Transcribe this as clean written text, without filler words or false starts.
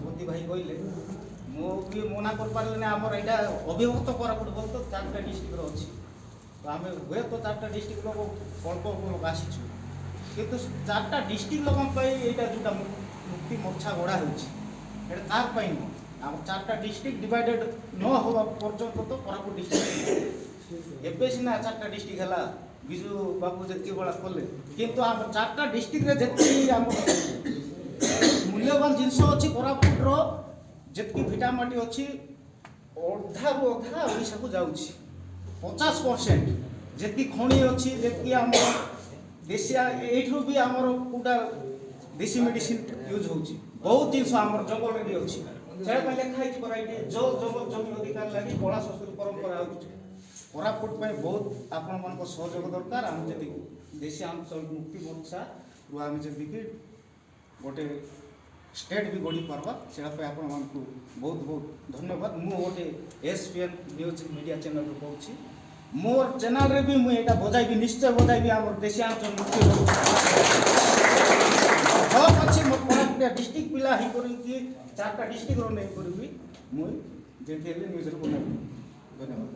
मोदी भाई कहले मुझे मना कर पारे आमर यहाँ अभिभक्त कोरापुट बोल तो 4टा डिस्ट्रिक्ट अच्छी तो आम हुए तो 4टा डिस्ट्रिक्ट लोग अल्प अल्प लोग आसीचु कितु 4टा डिस्ट्रिक्ट लोक यहाँ जोटा मुक्ति मोर्चा गढ़ा होता तार नुह आम 4टा डिस्ट्रिक्ट डिवाइडेड न होगा पर्यंत तो कोरापुट डिस्ट्रिक्ट एवं सीना 4टा डिस्ट्रिक्ट है विजु बाबू जी भाया कले किंतु आम 4टा डिस्ट्रिक्ट जी आम मूल्यवान जिनस अच्छी कोरापुटर जी भिटामाटी अच्छी अधा रु अधा ओडिशा को जाऊँगी 50% जी खणी अच्छी जी आम देशिया यू भी आमर कूटा देशी मेडिसिन यूज हो बहुत जिन आम जंगल भी अच्छी से लिखाई कराई जो जंगल जमी अधिकार लगी कला संस्कृति परंपरा कोरापुट बहुत आपण मान सहयोग दरकार आम जी देशी आंचलिक मुक्ति मोर्चा रु आम जी गोटे स्टेट भी गढ़ी पार्बा से आपण मान बहुत बहुत धन्यवाद मु गोटे एसपीएन न्यूज मीडिया चैनल रू कहूँ मोर चैनल रे भी मुझे बजाइबी निश्चय बजाइबी आम देशी आंचल मुक्ति हक अच्छे मोर कोरापुट डिस्ट्रिक्ट पिला ही करी 4टा डिस्ट्रिक्ट नहीं करी मुझे न्यूज रू धन्यवाद।